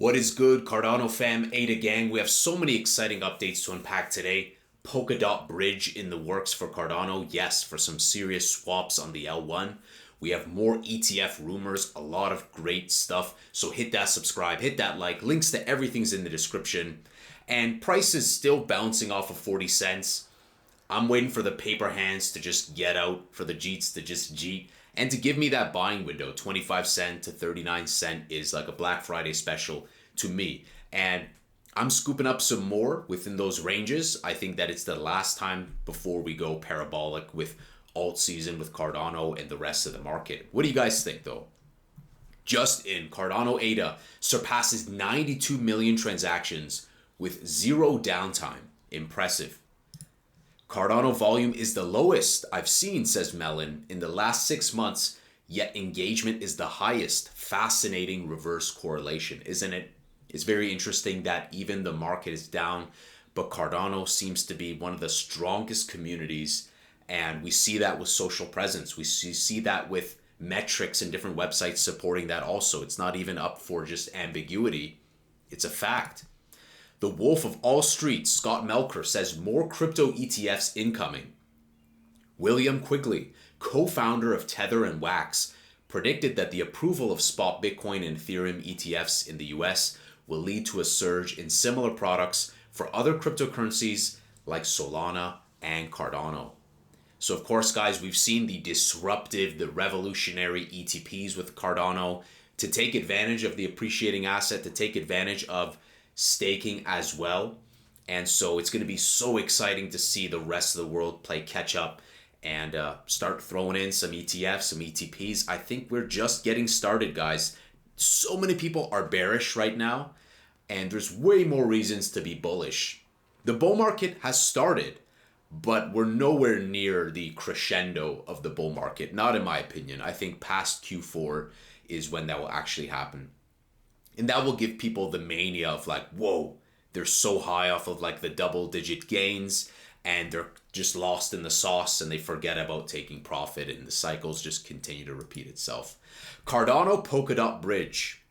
What is good, Cardano fam, ADA gang? We have so many exciting updates to unpack today. Polkadot bridge in the works for Cardano. Yes, for some serious swaps on the L1. We have more ETF rumors, a lot of great stuff. So hit that subscribe, hit that like. Links to everything's in the description. And price is still bouncing off of 40 cents. I'm waiting for the paper hands to just get out, for the Jeets to just Jeet, and to give me that buying window. 25 cent to 39 cent is like a Black Friday special to me. And I'm scooping up some more within those ranges. I think that it's the last time before we go parabolic with alt season with Cardano and the rest of the market. What do you guys think though? Just in, Cardano ADA surpasses 92 million transactions with zero downtime. Impressive. Cardano volume is the lowest I've seen, says Mellon, in the last 6 months, yet engagement is the highest. Fascinating reverse correlation, isn't it? It's very interesting that even the market is down, but Cardano seems to be one of the strongest communities, and we see that with social presence. We see that with metrics and different websites supporting that also. It's not even up for just ambiguity. It's a fact. The Wolf of All Streets, Scott Melker, says more crypto ETFs incoming. William Quigley, co-founder of Tether and WAX, predicted that the approval of spot Bitcoin and Ethereum ETFs in the US will lead to a surge in similar products for other cryptocurrencies like Solana and Cardano. So of course, guys, we've seen the disruptive, the revolutionary ETPs with Cardano to take advantage of the appreciating asset, to take advantage of staking as well. And so it's going to be so exciting to see the rest of the world play catch up and start throwing in some ETFs, some ETPs. I think we're just getting started, guys. So many people are bearish right now, and there's way more reasons to be bullish. The bull market has started, but we're nowhere near the crescendo of the bull market, not in my opinion. I think past Q4 is when that will actually happen. And that will give people the mania of like, whoa, they're so high off of like the double-digit gains, and they're just lost in the sauce and they forget about taking profit, and the cycles just continue to repeat itself. Cardano Polkadot bridge,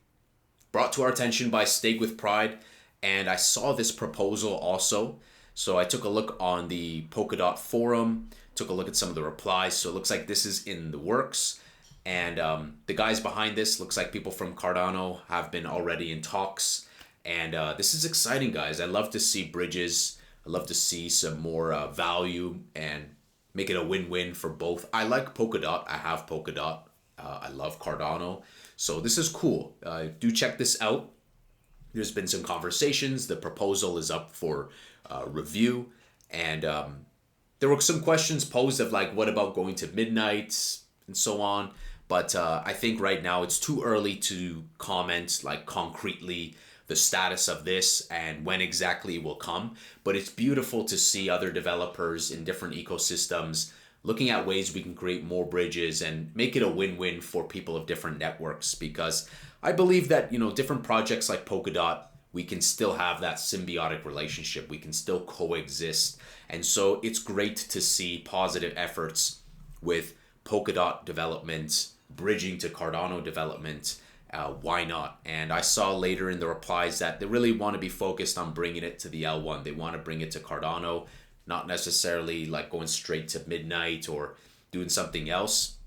brought to our attention by Stake with Pride, and I saw this proposal also. So I took a look on the Polkadot forum, took a look at some of the replies. So it looks like this is in the works. And the guys behind this, looks like people from Cardano have been already in talks. And this is exciting, guys. I love to see bridges. I love to see some more value and make it a win-win for both. I like Polkadot. I have Polkadot. I love Cardano. So this is cool. Do check this out. There's been some conversations. The proposal is up for review. And there were some questions posed of like, what about going to midnight and so on? But I think right now it's too early to comment like concretely the status of this and when exactly it will come. But it's beautiful to see other developers in different ecosystems looking at ways we can create more bridges and make it a win-win for people of different networks. Because I believe that, you know, different projects like Polkadot, we can still have that symbiotic relationship. We can still coexist. And so it's great to see positive efforts with Polkadot development, bridging to Cardano development. Why not? And I saw later in the replies that they really want to be focused on bringing it to the L1. They want to bring it to Cardano, not necessarily like going straight to midnight or doing something else.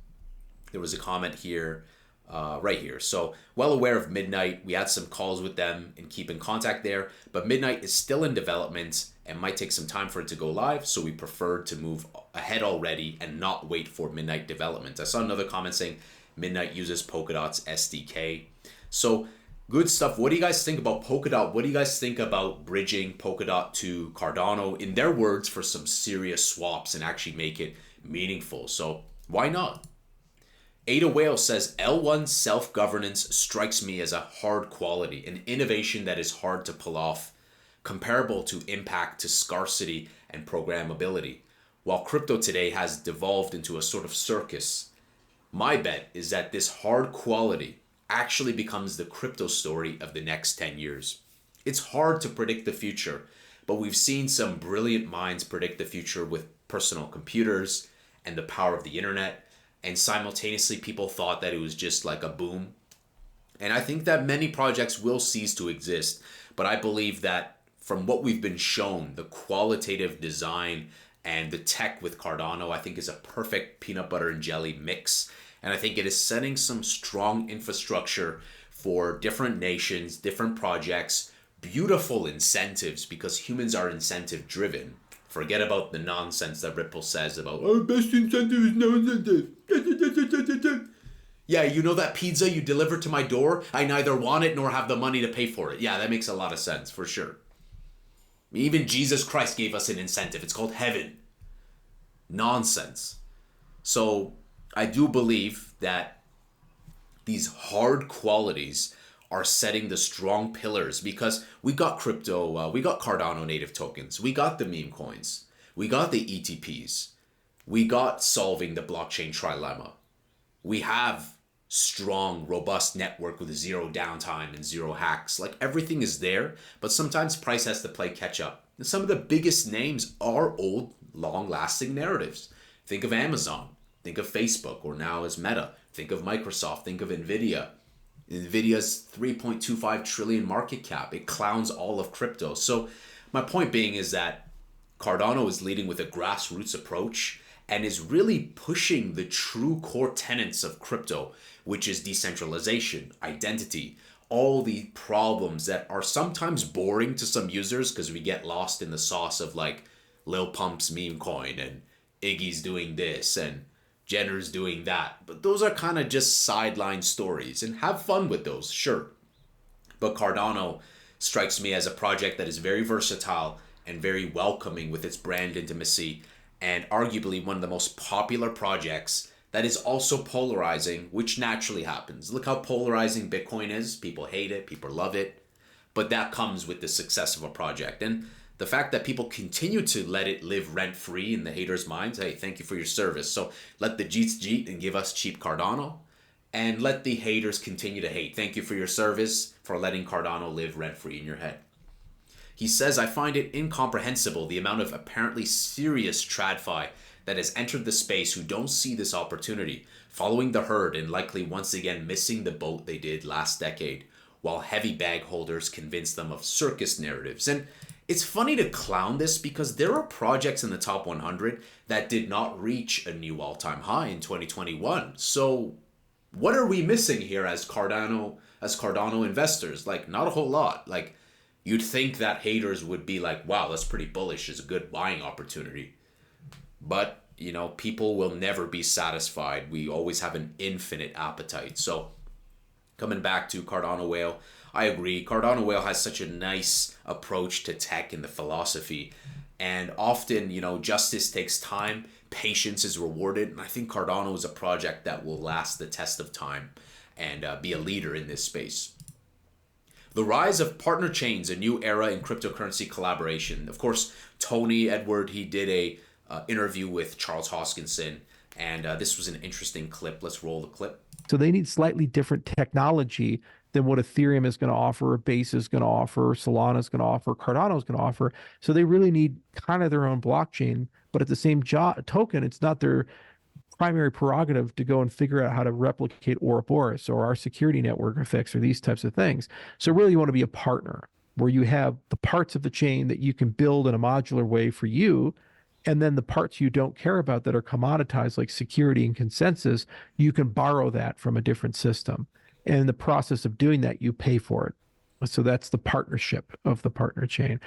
There was a comment here, right here. So well aware of midnight. We had some calls with them and keep in contact there, but midnight is still in development and might take some time for it to go live. So we preferred to move ahead already and not wait for midnight development. I saw another comment saying midnight uses Polkadot's SDK. So good stuff. What do you guys think about Polkadot? What do you guys think about bridging Polkadot to Cardano, in their words, for some serious swaps and actually make it meaningful? So why not? Ada Whale says, L1 self-governance strikes me as a hard quality, an innovation that is hard to pull off, comparable to impact to scarcity and programmability. While crypto today has devolved into a sort of circus, my bet is that this hard quality actually becomes the crypto story of the next 10 years. It's hard to predict the future, but we've seen some brilliant minds predict the future with personal computers and the power of the internet. And simultaneously, people thought that it was just like a boom. And I think that many projects will cease to exist, but I believe that from what we've been shown, the qualitative design and the tech with Cardano, I think is a perfect peanut butter and jelly mix. And I think it is setting some strong infrastructure for different nations, different projects, beautiful incentives because humans are incentive driven. Forget about the nonsense that Ripple says about, oh, best incentive is no incentive. Yeah, you know that pizza you delivered to my door? I neither want it nor have the money to pay for it. Yeah, that makes a lot of sense, for sure. Even Jesus Christ gave us an incentive. It's called heaven. Nonsense. So I do believe that these hard qualities are setting the strong pillars because we got crypto, we got Cardano native tokens, we got the meme coins, we got the ETPs, we got solving the blockchain trilemma. We have strong, robust network with zero downtime and zero hacks. Like everything is there, but sometimes price has to play catch up. And some of the biggest names are old, long-lasting narratives. Think of Amazon, think of Facebook, or now as Meta. Think of Microsoft, think of Nvidia. Nvidia's 3.25 trillion market cap. It clowns all of crypto. So my point being is that Cardano is leading with a grassroots approach and is really pushing the true core tenets of crypto, which is decentralization, identity, all the problems that are sometimes boring to some users because we get lost in the sauce of like Lil Pump's meme coin and Iggy's doing this and Jenner's doing that. But those are kind of just sideline stories and have fun with those, sure. But Cardano strikes me as a project that is very versatile and very welcoming with its brand intimacy and arguably one of the most popular projects that is also polarizing, which naturally happens. Look how polarizing Bitcoin is. People hate it, people love it, but that comes with the success of a project. And the fact that people continue to let it live rent-free in the haters' minds, hey, thank you for your service. So let the Jeets jeet and give us cheap Cardano, and let the haters continue to hate. Thank you for your service for letting Cardano live rent-free in your head. He says, I find it incomprehensible the amount of apparently serious TradFi that has entered the space who don't see this opportunity, following the herd and likely once again missing the boat they did last decade, while heavy bag holders convince them of circus narratives. And it's funny to clown this because there are projects in the top 100 that did not reach a new all-time high in 2021. So what are we missing here as Cardano investors? Like, not a whole lot. Like, you'd think that haters would be like, wow, that's pretty bullish. It's a good buying opportunity. But, you know, people will never be satisfied. We always have an infinite appetite. So coming back to Cardano Whale, I agree. Cardano Whale has such a nice approach to tech and the philosophy. And often, you know, justice takes time. Patience is rewarded. And I think Cardano is a project that will last the test of time and be a leader in this space. The rise of partner chains, a new era in cryptocurrency collaboration. Of course, Tony Edward, he did a interview with Charles Hoskinson, and this was an interesting clip. Let's roll the clip. So they need slightly different technology than what Ethereum is going to offer, Base is going to offer, Solana is going to offer, Cardano is going to offer. So they really need kind of their own blockchain, but at the same token, it's not their primary prerogative to go and figure out how to replicate Ouroboros or our security network effects or these types of things. So really you want to be a partner where you have the parts of the chain that you can build in a modular way for you, and then the parts you don't care about that are commoditized like security and consensus, you can borrow that from a different system. And in the process of doing that, you pay for it. So that's the partnership of the partner chain.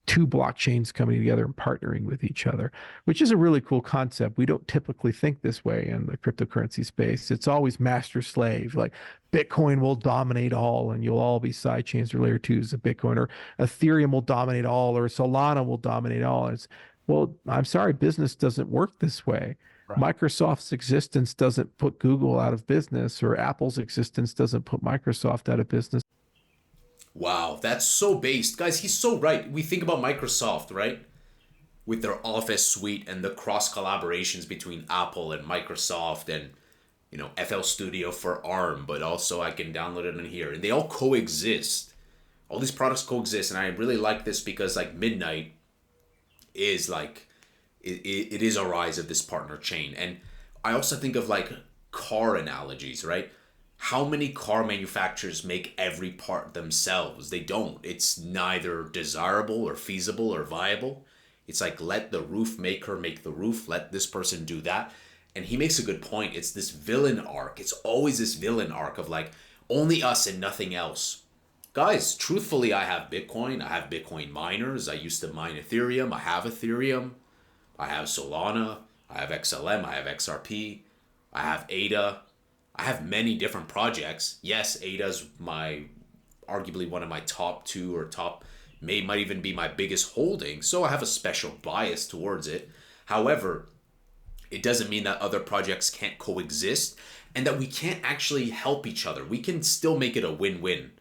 Two blockchains coming together and partnering with each other, which is a really cool concept. We don't typically think this way in the cryptocurrency space. It's always master slave, like Bitcoin will dominate all and you'll all be side chains or layer twos of Bitcoin, or Ethereum will dominate all, or Solana will dominate all. It's, well, I'm sorry, business doesn't work this way. Right. Microsoft's existence doesn't put Google out of business, or Apple's existence doesn't put Microsoft out of business. Wow, that's so based. Guys, he's so right. We think about Microsoft, right? With their Office suite and the cross collaborations between Apple and Microsoft and, you know, FL Studio for ARM, but also I can download it in here. And they all coexist. All these products coexist. And I really like this because like Midnight is like, it is a rise of this partner chain. And I also think of like car analogies, right? How many car manufacturers make every part themselves? They don't. It's neither desirable or feasible or viable. It's like, let the roof maker make the roof, let this person do that. And he makes a good point. It's this villain arc. It's always this villain arc of like, only us and nothing else. Guys, truthfully, I have Bitcoin. I have Bitcoin miners. I used to mine Ethereum. I have Ethereum. I have Solana. I have XLM. I have XRP. I have ADA. I have many different projects. Yes, ADA's arguably one of my top two or might even be my biggest holding. So I have a special bias towards it. However, it doesn't mean that other projects can't coexist and that we can't actually help each other. We can still make it a win-win.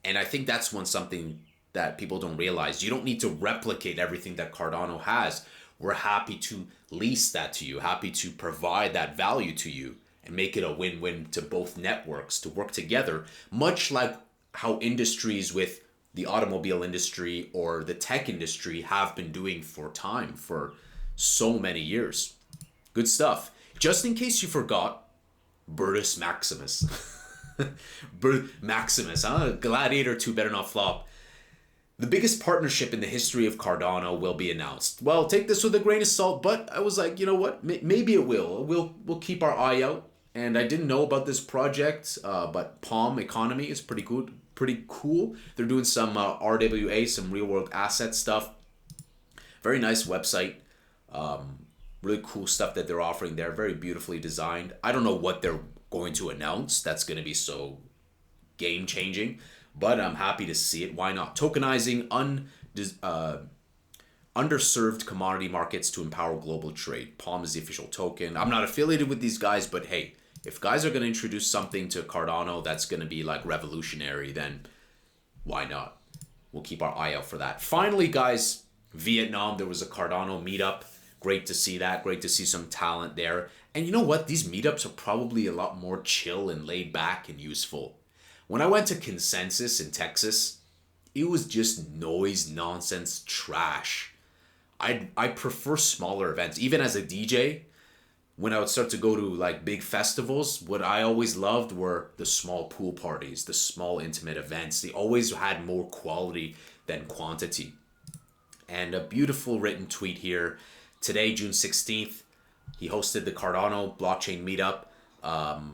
And I think that's something that people don't realize. You don't need to replicate everything that Cardano has. We're happy to lease that to you, happy to provide that value to you and make it a win-win to both networks to work together, much like how industries with the automobile industry or the tech industry have been doing for so many years. Good stuff. Just in case you forgot, Brutus Maximus. Maximus, huh? Gladiator 2 better not flop. The biggest partnership in the history of Cardano will be announced. Well, take this with a grain of salt, but I was like, you know what? Maybe it will. We'll keep our eye out. And I didn't know about this project, but Palm Economy is pretty good, pretty cool. They're doing some RWA, some real world asset stuff. Very nice website. Really cool stuff that they're offering there. Very beautifully designed. I don't know what they're going to announce that's going to be so game changing, but I'm happy to see it. Why not? Tokenizing underserved commodity markets to empower global trade. Palm is the official token. I'm not affiliated with these guys, but hey, if guys are going to introduce something to Cardano that's going to be like revolutionary, then why not? We'll keep our eye out for that. Finally, guys, Vietnam, there was a Cardano meetup. Great to see that. Great to see some talent there. And you know what? These meetups are probably a lot more chill and laid back and useful. When I went to Consensus in Texas, it was just noise, nonsense, trash. I prefer smaller events. Even as a DJ, when I would start to go to like big festivals, what I always loved were the small pool parties, the small intimate events. They always had more quality than quantity. And a beautiful written tweet here. Today, June 16th, he hosted the Cardano blockchain meetup.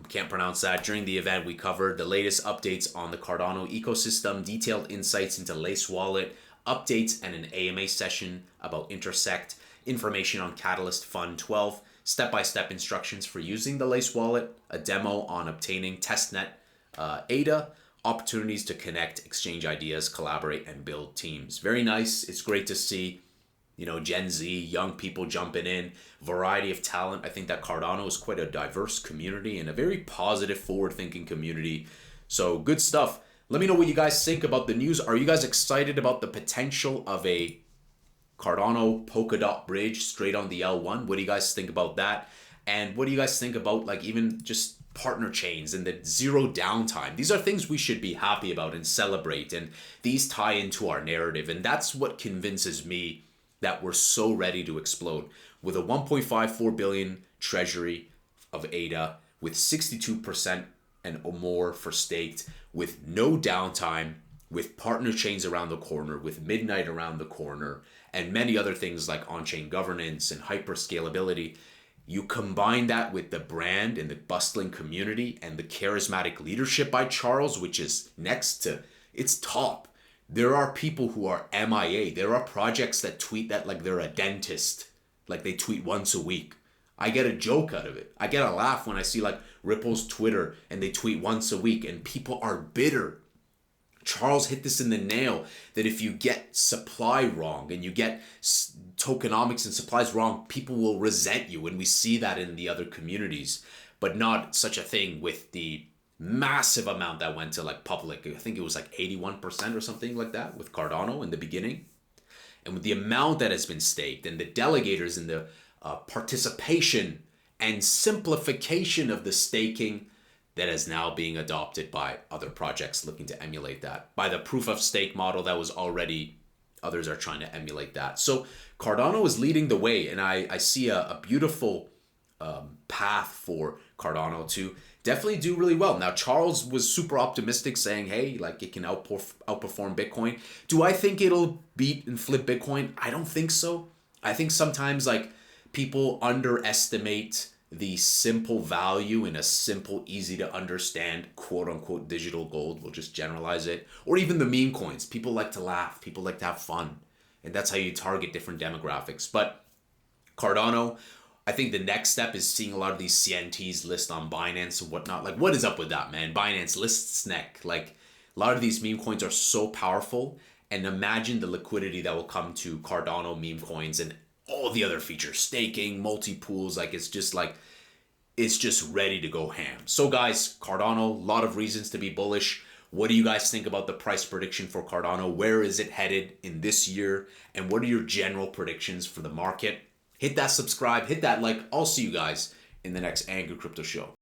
Can't pronounce that. During the event, we covered the latest updates on the Cardano ecosystem, detailed insights into Lace Wallet, updates and an AMA session about Intersect, information on Catalyst Fund 12, step-by-step instructions for using the Lace Wallet, a demo on obtaining testnet ADA, opportunities to connect, exchange ideas, collaborate, and build teams. Very nice. It's great to see, Gen Z, young people jumping in, variety of talent. I think that Cardano is quite a diverse community and a very positive, forward-thinking community. So good stuff. Let me know what you guys think about the news. Are you guys excited about the potential of a Cardano Polkadot bridge straight on the L1? What do you guys think about that? And what do you guys think about like even just partner chains and the zero downtime? These are things we should be happy about and celebrate. And these tie into our narrative. And that's what convinces me that we're so ready to explode. With a 1.54 billion treasury of ADA, with 62% and more for staked, with no downtime, with partner chains around the corner, with midnight around the corner, and many other things like on-chain governance and hyper-scalability. You combine that with the brand and the bustling community and the charismatic leadership by Charles, which is next to, it's top. There are people who are MIA. There are projects that tweet that like they're a dentist, like they tweet once a week. I get a joke out of it. I get a laugh when I see like Ripple's Twitter and they tweet once a week and people are bitter. Charles hit this in the nail that if you get supply wrong and you get tokenomics and supplies wrong, people will resent you. And we see that in the other communities, but not such a thing with the massive amount that went to like public. I think it was like 81% or something like that with Cardano in the beginning. And with the amount that has been staked and the delegators and the participation and simplification of the staking that is now being adopted by other projects looking to emulate that. By the proof of stake model that was already, others are trying to emulate that. So Cardano is leading the way, and I see a beautiful path for Cardano to definitely do really well. Now, Charles was super optimistic saying, hey, like it can outperform Bitcoin. Do I think it'll beat and flip Bitcoin? I don't think so. I think sometimes like people underestimate the simple value in a simple, easy to understand, quote unquote, digital gold. We'll just generalize it. Or even the meme coins. People like to laugh. People like to have fun. And that's how you target different demographics. But Cardano, I think the next step is seeing a lot of these CNTs list on Binance and whatnot. Like, what is up with that, man? Binance lists neck. Like, a lot of these meme coins are so powerful. And imagine the liquidity that will come to Cardano meme coins and all the other features, staking, multi-pools. It's just ready to go ham. So guys, Cardano, a lot of reasons to be bullish. What do you guys think about the price prediction for Cardano? Where is it headed in this year? And what are your general predictions for the market? Hit that subscribe, hit that like. I'll see you guys in the next Angry Crypto Show.